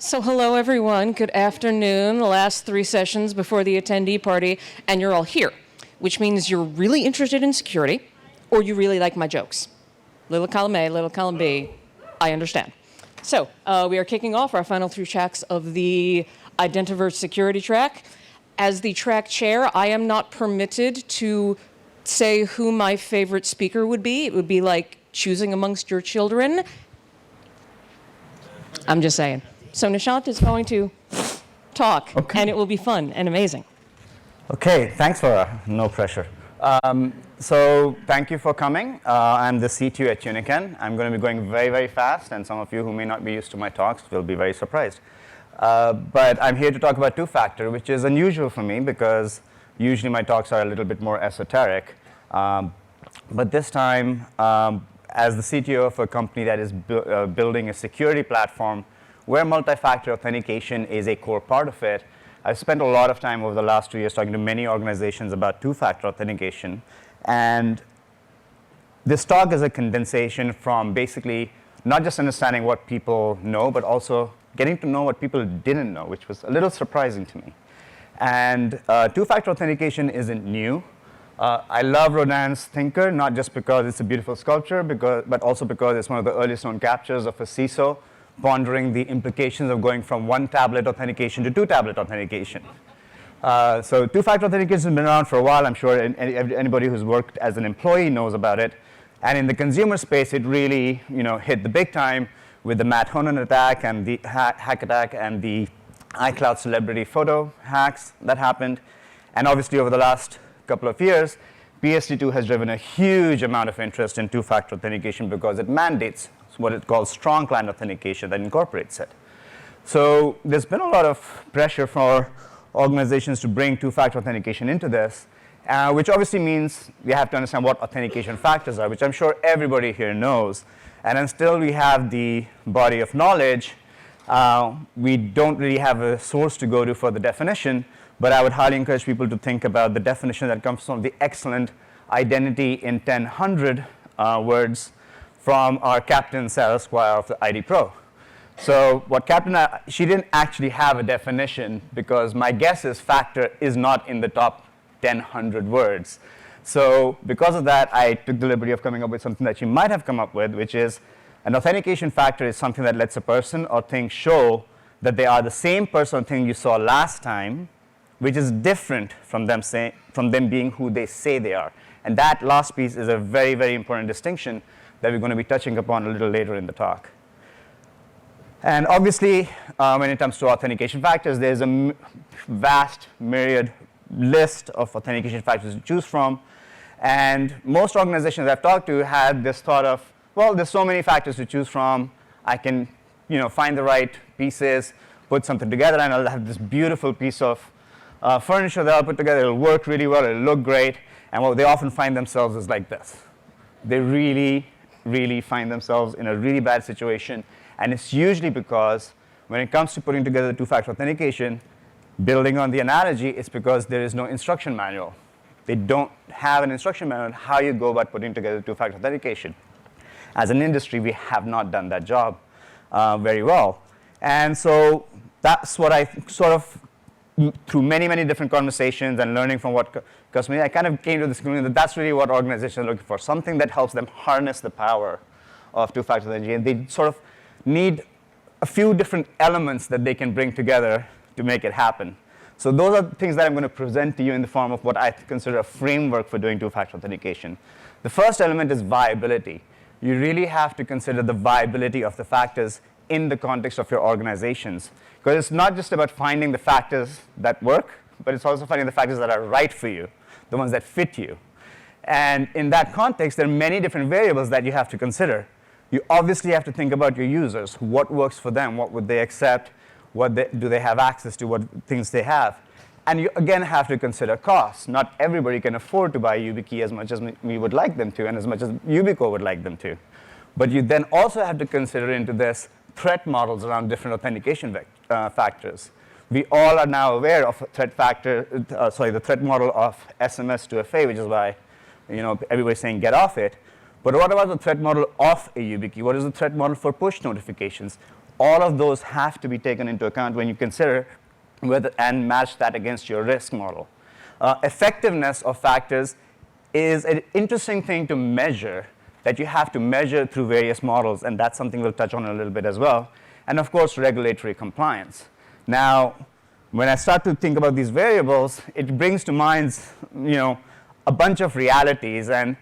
So hello everyone, good afternoon. The last 3 sessions before the attendee party, and you're all here, which means you're really interested in security, or you really like my jokes. Little column A, little column B, I understand. So we are kicking off our final 3 tracks of the Identiverse security track. As the track chair, I am not permitted to say who my favorite speaker would be. It would be like choosing amongst your children. I'm just saying. So Nishant is going to talk, and it will be fun and amazing. Okay, thanks for no pressure. So thank you for coming. I'm the CTO at Unican. I'm going to be going very, very fast, and some of you who may not be used to my talks will be very surprised. But I'm here to talk about two-factor, which is unusual for me because usually my talks are a little bit more esoteric. But this time, as the CTO of a company that is building a security platform where multi-factor authentication is a core part of it, I've spent a lot of time over the last 2 years talking to many organizations about two-factor authentication. And this talk is a condensation from basically not just understanding what people know, but also getting to know what people didn't know, which was a little surprising to me. And two-factor authentication isn't new. I love Rodin's Thinker, not just because it's a beautiful sculpture, but also because it's one of the earliest known captures of a CISO pondering the implications of going from one-tablet authentication to two-tablet authentication. So two-factor authentication has been around for a while. I'm sure anybody who's worked as an employee knows about it. And in the consumer space, it really hit the big time with the Mat Honan attack and the hack attack and the iCloud celebrity photo hacks that happened. And obviously, over the last couple of years, PSD2 has driven a huge amount of interest in two-factor authentication because it mandates what it calls strong client authentication that incorporates it. So there's been a lot of pressure for organizations to bring two-factor authentication into this, which obviously means we have to understand what authentication factors are, which I'm sure everybody here knows. And until we have the body of knowledge, we don't really have a source to go to for the definition, but I would highly encourage people to think about the definition that comes from the excellent identity in 1,000 words from our Captain Sarah Squire of the ID Pro. So what she didn't actually have a definition because my guess is factor is not in the top 1,000 words. So because of that, I took the liberty of coming up with something that she might have come up with, which is an authentication factor is something that lets a person or thing show that they are the same person or thing you saw last time, which is different from them being who they say they are. And that last piece is a very, very important distinction that we're going to be touching upon a little later in the talk. And obviously, when it comes to authentication factors, there's a vast myriad list of authentication factors to choose from. And most organizations I've talked to had this thought of, well, there's so many factors to choose from. I can find the right pieces, put something together, and I'll have this beautiful piece of furniture that I'll put together. It'll work really well. It'll look great. And what they often find themselves is like this. They really find themselves in a really bad situation. And it's usually because when it comes to putting together two-factor authentication, building on the analogy, it's because there is no instruction manual. They don't have an instruction manual on how you go about putting together two-factor authentication. As an industry, we have not done that job very well. And so that's what I sort of, through many, many different conversations and learning from what customers, I kind of came to this conclusion that that's really what organizations are looking for, something that helps them harness the power of two-factor authentication. They sort of need a few different elements that they can bring together to make it happen. So those are the things that I'm going to present to you in the form of what I consider a framework for doing two-factor authentication. The first element is viability. You really have to consider the viability of the factors in the context of your organizations. Because it's not just about finding the factors that work, but it's also finding the factors that are right for you, the ones that fit you. And in that context, there are many different variables that you have to consider. You obviously have to think about your users. What works for them? What would they accept? Do they have access to? What things they have? And you, again, have to consider costs. Not everybody can afford to buy YubiKey as much as we would like them to and as much as Yubico would like them to. But you then also have to consider into this threat models around different authentication factors. We all are now aware of the threat model of SMS to FA, which is why everybody's saying get off it. But what about the threat model of a YubiKey? What is the threat model for push notifications? all of those have to be taken into account when you consider whether and match that against your risk model. Effectiveness of factors is an interesting thing to measure that you have to measure through various models, and that's something we'll touch on a little bit as well. And of course, regulatory compliance. Now, when I start to think about these variables, it brings to mind, a bunch of realities, and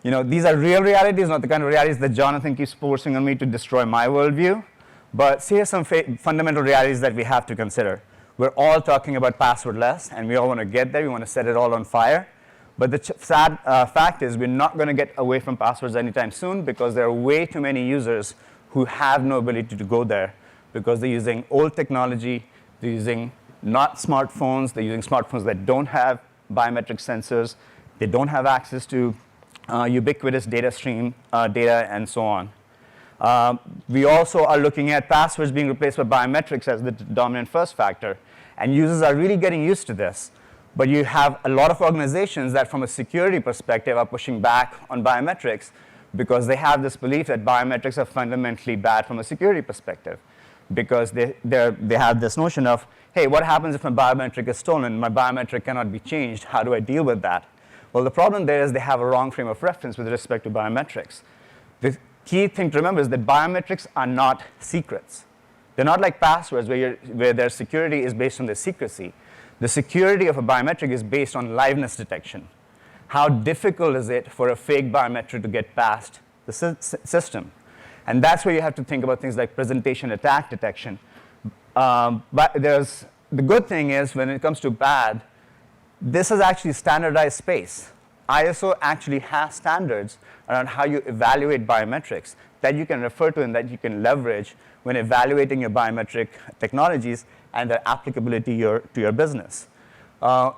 these are real realities, not the kind of realities that Jonathan keeps forcing on me to destroy my worldview. But here are some fundamental realities that we have to consider. We're all talking about passwordless, and we all want to get there. We want to set it all on fire. But the sad fact is we're not going to get away from passwords anytime soon because there are way too many users who have no ability to go there because they're using old technology, they're using not smartphones, they're using smartphones that don't have biometric sensors, they don't have access to ubiquitous data stream data, and so on. We also are looking at passwords being replaced by biometrics as the dominant first factor, and users are really getting used to this. But you have a lot of organizations that from a security perspective are pushing back on biometrics because they have this belief that biometrics are fundamentally bad from a security perspective because they have this notion of, hey, what happens if my biometric is stolen? My biometric cannot be changed. How do I deal with that? Well, the problem there is they have a wrong frame of reference with respect to biometrics. The key thing to remember is that biometrics are not secrets. They're not like passwords where their security is based on their secrecy. The security of a biometric is based on liveness detection. How difficult is it for a fake biometric to get past the system? And that's where you have to think about things like presentation attack detection. But the good thing is when it comes to bad, this is actually standardized space. ISO actually has standards around how you evaluate biometrics that you can refer to and that you can leverage when evaluating your biometric technologies and their applicability to your business.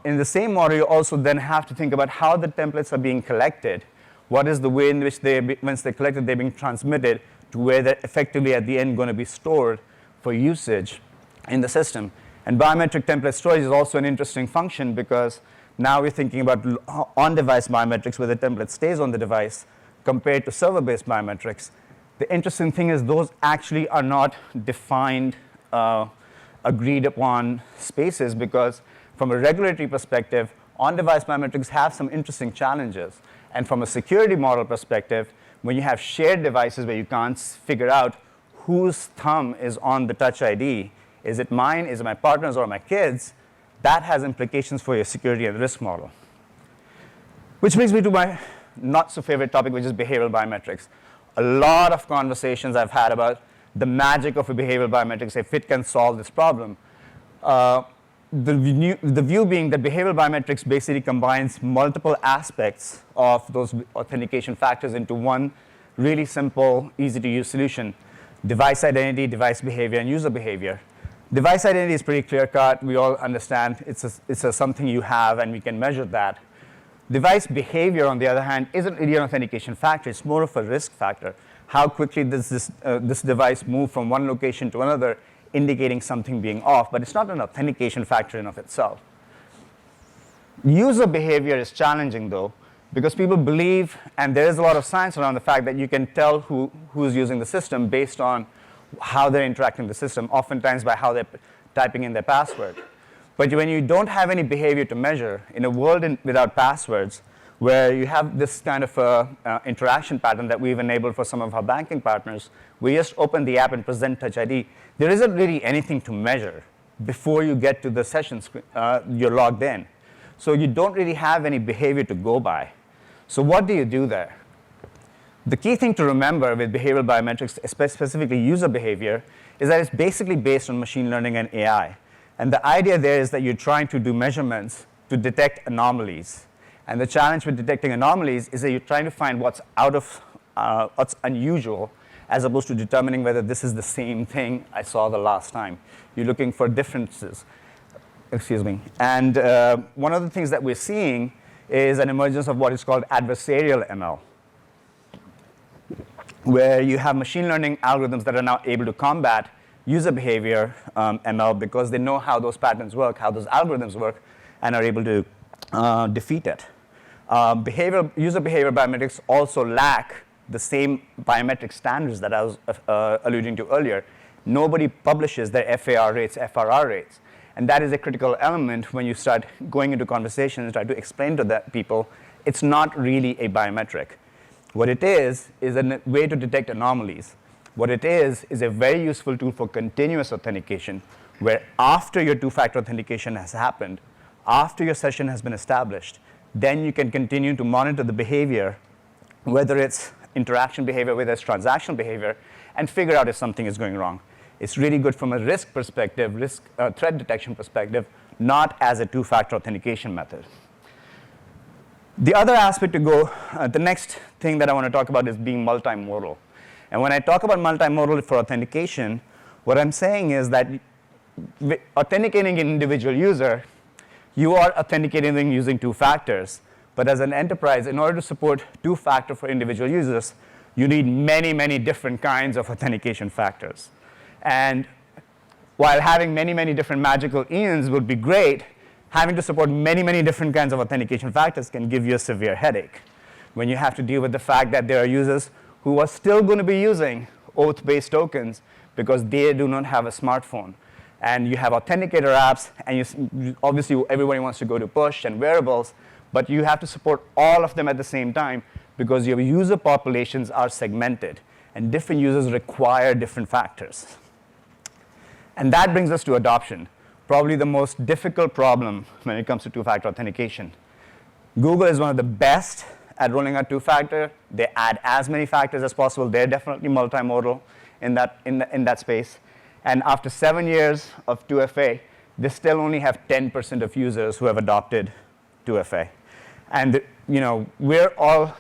In the same model, you also then have to think about how the templates are being collected. What is the way in which once they're collected, they're being transmitted to where they're effectively at the end going to be stored for usage in the system. And biometric template storage is also an interesting function because now we're thinking about on-device biometrics where the template stays on the device compared to server-based biometrics. The interesting thing is those actually are not defined agreed upon spaces because from a regulatory perspective, on-device biometrics have some interesting challenges. And from a security model perspective, when you have shared devices where you can't figure out whose thumb is on the Touch ID, is it mine, is it my partner's, or my kids, that has implications for your security and risk model. Which brings me to my not so favorite topic, which is behavioral biometrics. A lot of conversations I've had about the magic of a behavioral biometrics, if it can solve this problem. The view being that behavioral biometrics basically combines multiple aspects of those authentication factors into one really simple, easy-to-use solution: device identity, device behavior, and user behavior. Device identity is pretty clear-cut. We all understand it's something you have, and we can measure that. Device behavior, on the other hand, isn't really an authentication factor. It's more of a risk factor. How quickly does this device move from one location to another, indicating something being off, but it's not an authentication factor in of itself. User behavior is challenging, though, because people believe, and there is a lot of science around the fact that you can tell who's using the system based on how they're interacting with the system, oftentimes by how they're typing in their password. But when you don't have any behavior to measure, in a world without passwords, where you have this kind of interaction pattern that we've enabled for some of our banking partners, we just open the app and present Touch ID. There isn't really anything to measure before you get to the session screen, you're logged in. So you don't really have any behavior to go by. So what do you do there? The key thing to remember with behavioral biometrics, specifically user behavior, is that it's basically based on machine learning and AI. And the idea there is that you're trying to do measurements to detect anomalies. And the challenge with detecting anomalies is that you're trying to find what's what's unusual, as opposed to determining whether this is the same thing I saw the last time. You're looking for differences. Excuse me. And one of the things that we're seeing is an emergence of what is called adversarial ML, where you have machine learning algorithms that are now able to combat user behavior ML because they know how those patterns work, how those algorithms work, and are able to defeat it. User behavior biometrics also lack the same biometric standards that I was alluding to earlier. Nobody publishes their FAR rates, FRR rates. And that is a critical element when you start going into conversations, try to explain to that people, it's not really a biometric. What it is a way to detect anomalies. What it is a very useful tool for continuous authentication, where after your two-factor authentication has happened, after your session has been established, then you can continue to monitor the behavior, whether it's interaction behavior, whether it's transactional behavior, and figure out if something is going wrong. It's really good from a risk perspective, threat detection perspective, not as a two-factor authentication method. The other aspect to go, the next thing that I want to talk about is being multimodal. And when I talk about multimodal for authentication, what I'm saying is that authenticating an individual user, you are authenticating them using two factors. But as an enterprise, in order to support two-factor for individual users, you need many, many different kinds of authentication factors. And while having many, many different magical Ians would be great, having to support many, many different kinds of authentication factors can give you a severe headache when you have to deal with the fact that there are users who are still going to be using oath-based tokens because they do not have a smartphone. And you have authenticator apps, and obviously everybody wants to go to push and wearables, but you have to support all of them at the same time because your user populations are segmented, and different users require different factors. And that brings us to adoption, probably the most difficult problem when it comes to two-factor authentication. Google is one of the best at rolling out two-factor. They add as many factors as possible. They're definitely multimodal in that space. And after 7 years of 2FA, they still only have 10% of users who have adopted 2FA. And we're all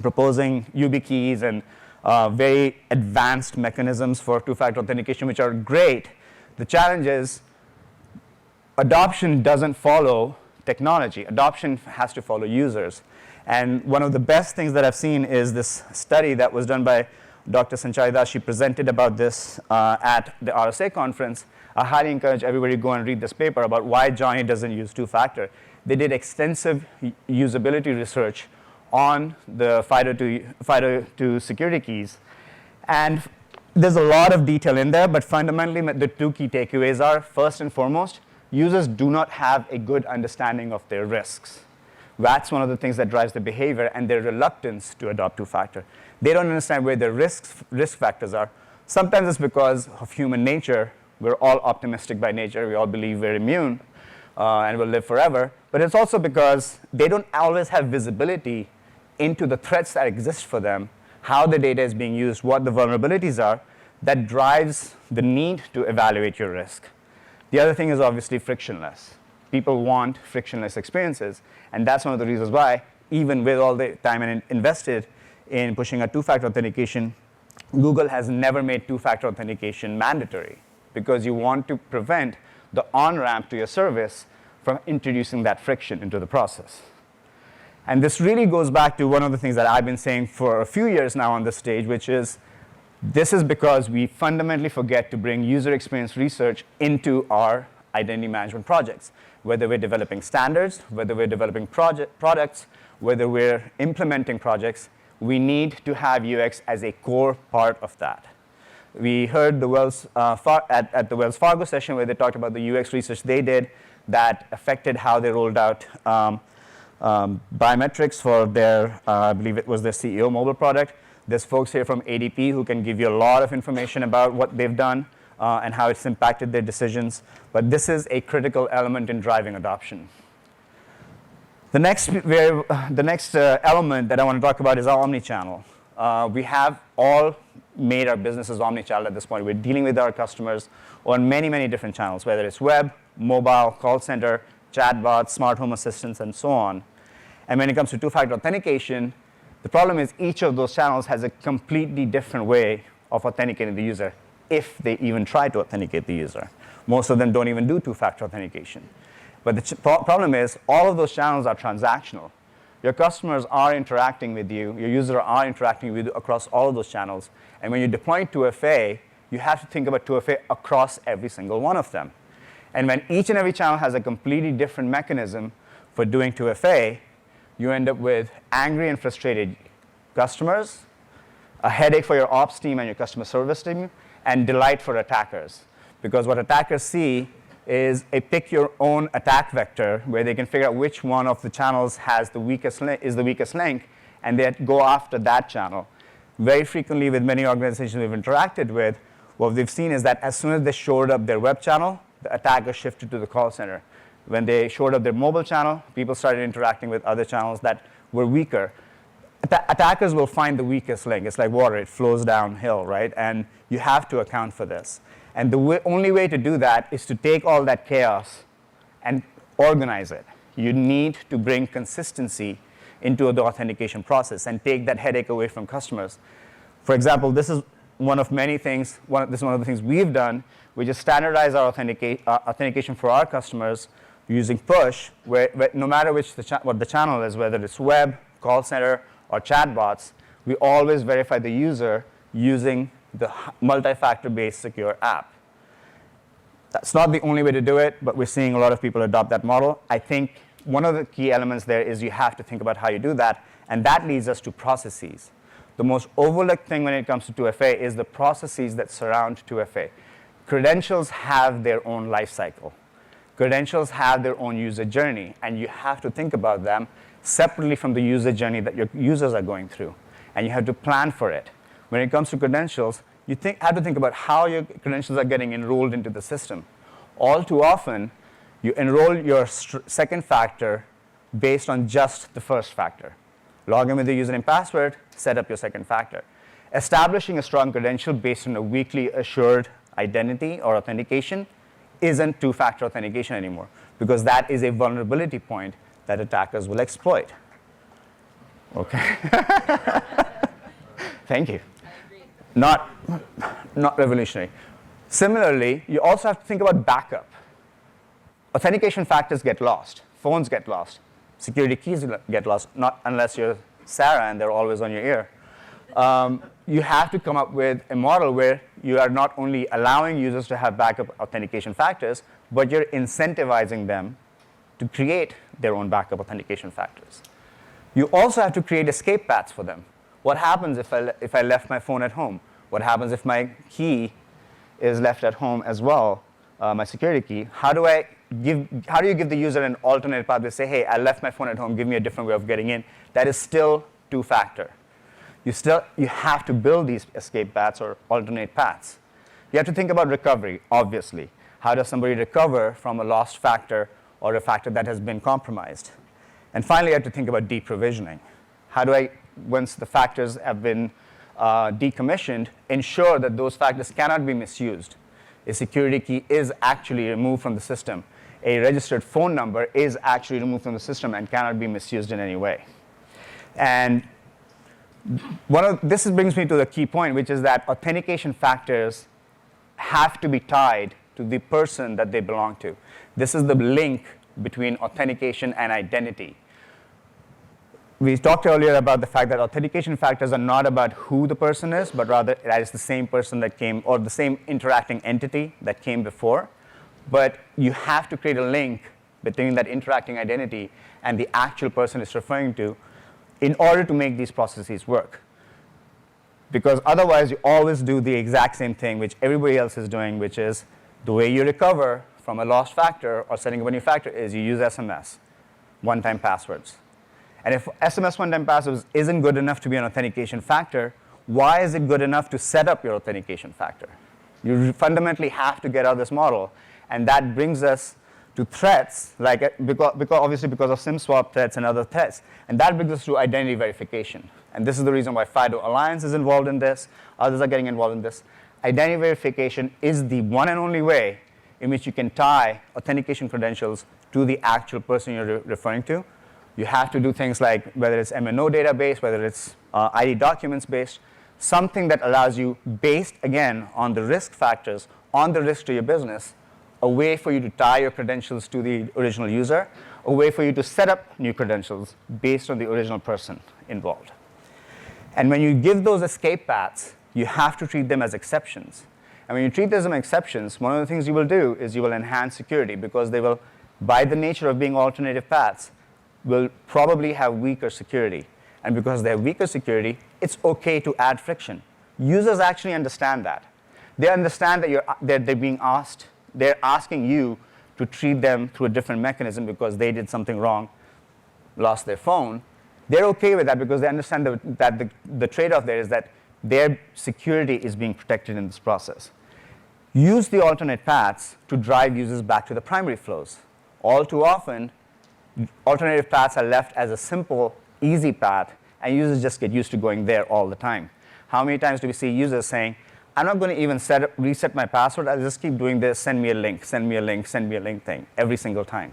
proposing YubiKeys and very advanced mechanisms for two-factor authentication, which are great. The challenge is adoption doesn't follow technology. Adoption has to follow users. And one of the best things that I've seen is this study that was done by Dr. Sanchari Das. She presented about this at the RSA conference. I highly encourage everybody to go and read this paper about why Johnny doesn't use two-factor. They did extensive usability research on the FIDO2 security keys. And there's a lot of detail in there, but fundamentally the two key takeaways are, first and foremost, users do not have a good understanding of their risks. That's one of the things that drives the behavior and their reluctance to adopt two-factor. They don't understand where their risk factors are. Sometimes it's because of human nature. We're all optimistic by nature. We all believe we're immune and will live forever. But it's also because they don't always have visibility into the threats that exist for them, how the data is being used, what the vulnerabilities are, that drives the need to evaluate your risk. The other thing is obviously frictionless. People want frictionless experiences, and that's one of the reasons why, even with all the time invested in pushing a two-factor authentication, Google has never made two-factor authentication mandatory, because you want to prevent the on-ramp to your service from introducing that friction into the process. And this really goes back to one of the things that I've been saying for a few years now on this stage, which is this is because we fundamentally forget to bring user experience research into our identity management projects. Whether we're developing standards, whether we're developing products, whether we're implementing projects, we need to have UX as a core part of that. We heard at the Wells Fargo session where they talked about the UX research they did that affected how they rolled out Biometrics for their, I believe it was their CEO mobile product. There's folks here from ADP who can give you a lot of information about what they've done and how it's impacted their decisions. But this is a critical element in driving adoption. The next element that I want to talk about is our omnichannel. We have all made our businesses omnichannel at this point. We're dealing with our customers on many, many different channels, whether it's web, mobile, call center, chatbots, smart home assistants, and so on. And when it comes to two-factor authentication, the problem is each of those channels has a completely different way of authenticating the user, if they even try to authenticate the user. Most of them don't even do two-factor authentication. But the problem is all of those channels are transactional. Your customers are interacting with you. Your users are interacting with you across all of those channels. And when you're deploying 2FA, you have to think about 2FA across every single one of them. And when each and every channel has a completely different mechanism for doing 2FA, you end up with angry and frustrated customers, a headache for your ops team and your customer service team, and delight for attackers. Because what attackers see is a pick your own attack vector where they can figure out which one of the channels has the weakest is the weakest link, and they go after that channel. Very frequently with many organizations we've interacted with, what they've seen is that as soon as they shored up their web channel, the attacker shifted to the call center. When they shored up their mobile channel, people started interacting with other channels that were weaker. Attackers will find the weakest link. It's like water, it flows downhill, right? And you have to account for this. And the only way to do that is to take all that chaos and organize it. You need to bring consistency into the authentication process and take that headache away from customers. For example, this is one of many things, this is one of the things we've done, which is standardize our authentication for our customers using push, where no matter what the channel is, whether it's web, call center, or chatbots, we always verify the user using the multi-factor based secure app. That's not the only way to do it, but we're seeing a lot of people adopt that model. I think one of the key elements there is you have to think about how you do that, and that leads us to processes. The most overlooked thing when it comes to 2FA is the processes that surround 2FA. Credentials have their own life cycle. Credentials have their own user journey, and you have to think about them separately from the user journey that your users are going through, and you have to plan for it. When it comes to credentials, you have to think about how your credentials are getting enrolled into the system. All too often, you enroll your second factor based on just the first factor. Log in with the username and password, set up your second factor. Establishing a strong credential based on a weakly assured identity or authentication isn't two-factor authentication anymore, because that is a vulnerability point that attackers will exploit. Okay. Thank you. Not revolutionary. Similarly, you also have to think about backup. Authentication factors get lost. Phones get lost. Security keys get lost, not unless you're Sarah and they're always on your ear. You have to come up with a model where you are not only allowing users to have backup authentication factors, but you're incentivizing them to create their own backup authentication factors. You also have to create escape paths for them. What happens if I left my phone at home? What happens if my key is left at home as well, my security key? How do you give the user an alternate path? They say, hey, I left my phone at home, give me a different way of getting in. That is still two-factor. You have to build these escape paths or alternate paths. You have to think about recovery, obviously. How does somebody recover from a lost factor or a factor that has been compromised? And finally, you have to think about deprovisioning. How do I, once the factors have been decommissioned, ensure that those factors cannot be misused? A security key is actually removed from the system. A registered phone number is actually removed from the system and cannot be misused in any way. And this brings me to the key point, which is that authentication factors have to be tied to the person that they belong to. This is the link between authentication and identity. We talked earlier about the fact that authentication factors are not about who the person is, but rather that is the same person that came, or the same interacting entity that came before. But you have to create a link between that interacting identity and the actual person it's referring to in order to make these processes work. Because otherwise, you always do the exact same thing which everybody else is doing, which is the way you recover from a lost factor or setting up a new factor is you use SMS, one-time passwords. And if SMS one-time passwords isn't good enough to be an authentication factor, why is it good enough to set up your authentication factor? You fundamentally have to get out of this model, and that brings us to threats, obviously because of SIM swap threats and other threats. And that brings us to identity verification. And this is the reason why FIDO Alliance is involved in this. Others are getting involved in this. Identity verification is the one and only way in which you can tie authentication credentials to the actual person you're referring to. You have to do things like whether it's MNO database, whether it's ID documents based, something that allows you, based again on the risk factors, on the risk to your business, a way for you to tie your credentials to the original user, a way for you to set up new credentials based on the original person involved. And when you give those escape paths, you have to treat them as exceptions. And when you treat them as exceptions, one of the things you will do is you will enhance security, because they will, by the nature of being alternative paths, will probably have weaker security. And because they have weaker security, it's okay to add friction. Users actually understand that. They understand that they're being asked, they're asking you to treat them through a different mechanism because they did something wrong, lost their phone. They're okay with that because they understand that the trade-off there is that their security is being protected in this process. Use the alternate paths to drive users back to the primary flows. All too often, alternative paths are left as a simple, easy path, and users just get used to going there all the time. How many times do we see users saying, I'm not going to even reset my password, I'll just keep doing this, send me a link, send me a link, send me a link thing every single time.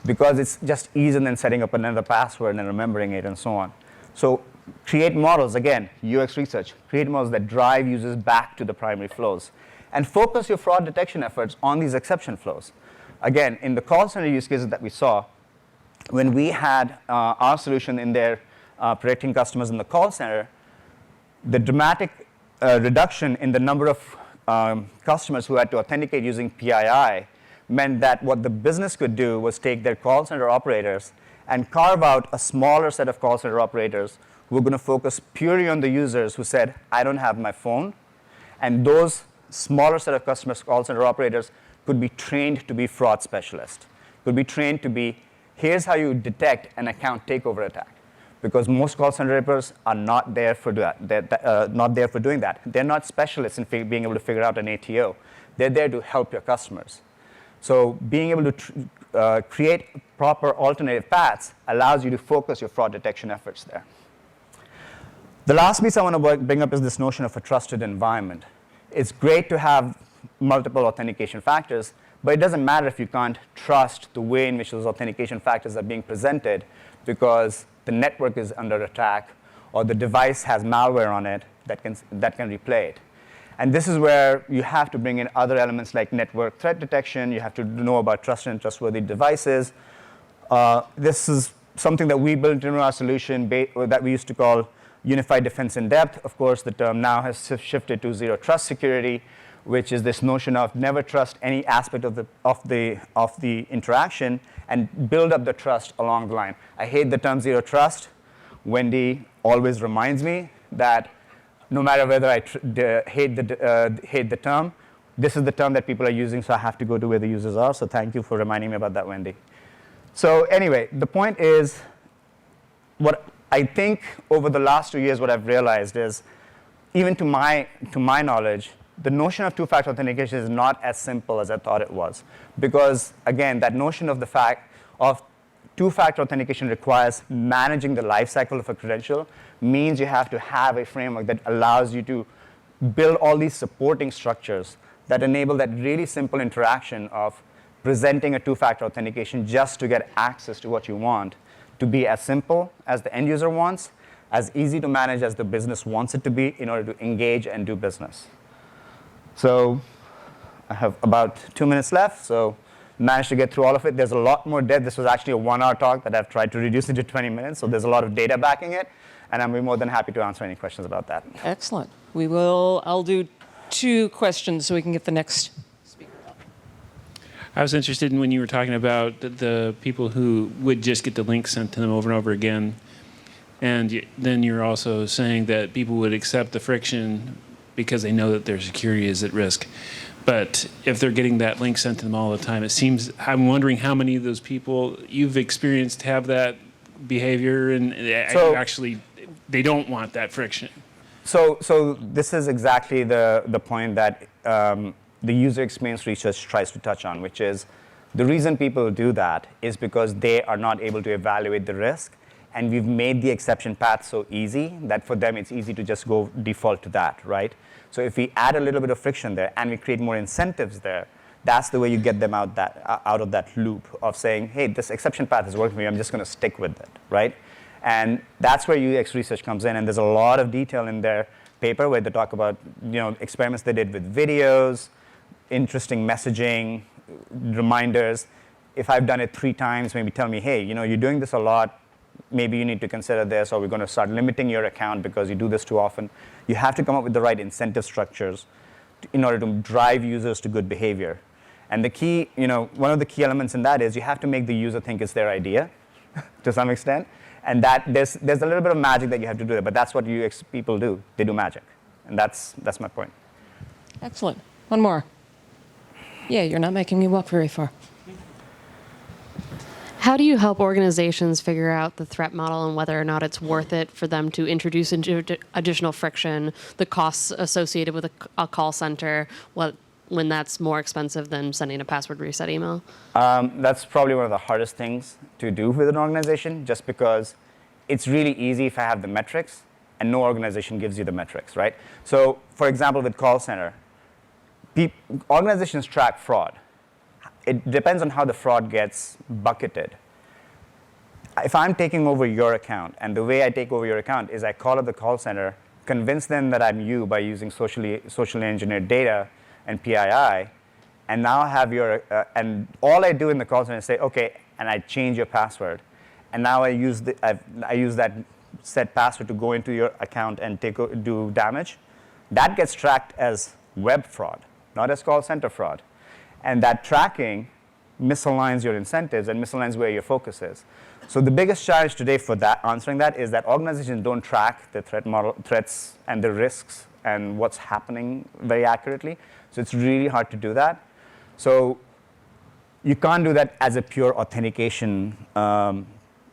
Because it's just easier than setting up another password and remembering it and so on. So create models, again, UX research, create models that drive users back to the primary flows. And focus your fraud detection efforts on these exception flows. Again, in the call center use cases that we saw, when we had our solution in there protecting customers in the call center, the dramatic reduction in the number of customers who had to authenticate using PII meant that what the business could do was take their call center operators and carve out a smaller set of call center operators who were going to focus purely on the users who said, I don't have my phone. And those smaller set of customers, call center operators, could be trained to be fraud specialists, could be trained to be, here's how you detect an account takeover attack. Because most call center operators are not there for that. They're not there for doing that. They're not specialists in being able to figure out an ATO. They're there to help your customers. So being able to create proper alternative paths allows you to focus your fraud detection efforts there. The last piece I want to bring up is this notion of a trusted environment. It's great to have multiple authentication factors, but it doesn't matter if you can't trust the way in which those authentication factors are being presented because the network is under attack or the device has malware on it that can replay it. And this is where you have to bring in other elements like network threat detection. You have to know about trusted and trustworthy devices. This is something that we built into our solution that we used to call unified defense in depth. Of course, the term now has shifted to zero trust security, which is this notion of never trust any aspect of the interaction and build up the trust along the line. I hate the term zero trust. Wendy always reminds me that no matter whether I hate the term, this is the term that people are using, so I have to go to where the users are. So thank you for reminding me about that, Wendy. So anyway, the point is, what I think over the last 2 years, what I've realized is, even to my knowledge, the notion of two-factor authentication is not as simple as I thought it was. Because again, that notion of the fact of two-factor authentication requires managing the lifecycle of a credential means you have to have a framework that allows you to build all these supporting structures that enable that really simple interaction of presenting a two-factor authentication just to get access to what you want to be as simple as the end user wants, as easy to manage as the business wants it to be in order to engage and do business. So I have about 2 minutes left, so managed to get through all of it. There's a lot more there. This was actually a 1-hour talk that I've tried to reduce into 20 minutes, so there's a lot of data backing it, and I'm more than happy to answer any questions about that. Excellent. I'll do 2 questions so we can get the next speaker up. I was interested in when you were talking about the people who would just get the link sent to them over and over again, and then you're also saying that people would accept the friction because they know that their security is at risk. But if they're getting that link sent to them all the time, it seems, I'm wondering how many of those people you've experienced have that behavior and actually they don't want that friction. So this is exactly the point that the user experience research tries to touch on, which is the reason people do that is because they are not able to evaluate the risk. And we've made the exception path so easy that for them it's easy to just go default to that, right? So if we add a little bit of friction there and we create more incentives there, that's the way you get them out of that loop of saying, hey, this exception path is working for me, I'm just going to stick with it, right? And that's where UX research comes in, and there's a lot of detail in their paper where they talk about experiments they did with videos, interesting messaging, reminders. If I've done it 3 times, maybe tell me, hey, you're doing this a lot, maybe you need to consider this, or we're going to start limiting your account because you do this too often. You have to come up with the right incentive structures in order to drive users to good behavior. And the key, one of the key elements in that is you have to make the user think it's their idea to some extent. And that there's a little bit of magic that you have to do there, but that's what UX people do. They do magic. And that's my point. Excellent. One more. Yeah, you're not making me walk very far. How do you help organizations figure out the threat model and whether or not it's worth it for them to introduce into additional friction, the costs associated with a call center, when that's more expensive than sending a password reset email? That's probably one of the hardest things to do with an organization, just because it's really easy if I have the metrics, and no organization gives you the metrics, right? So, for example, with call center, organizations track fraud. It depends on how the fraud gets bucketed. If I'm taking over your account, and the way I take over your account is I call up the call center, convince them that I'm you by using socially engineered data and PII, and now have your, and all I do in the call center is say, okay, and I change your password, and now I use that set password to go into your account and do damage. That gets tracked as web fraud, not as call center fraud. And that tracking misaligns your incentives and misaligns where your focus is. So the biggest challenge today for that, answering that, is that organizations don't track the threats and the risks and what's happening very accurately. So it's really hard to do that. So you can't do that as a pure authentication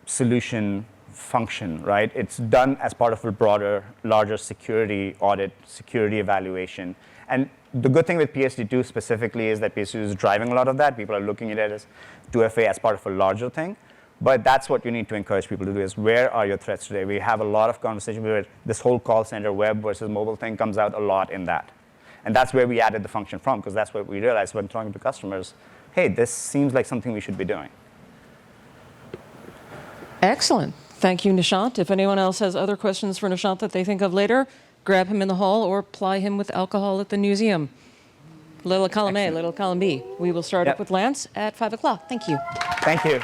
solution function, right? It's done as part of a broader, larger security audit, security evaluation. And the good thing with PSD2 specifically is that PSD2 is driving a lot of that. People are looking at it as 2FA as part of a larger thing. But that's what you need to encourage people to do, is where are your threats today? We have a lot of conversation where this whole call center web versus mobile thing comes out a lot in that. And that's where we added the function from, because that's what we realized when talking to customers. Hey, this seems like something we should be doing. Excellent. Thank you, Nishant. If anyone else has other questions for Nishant that they think of later, grab him in the hall or ply him with alcohol at the museum. Little column A, little column B. We will start up with Lance at 5 o'clock. Thank you. Thank you.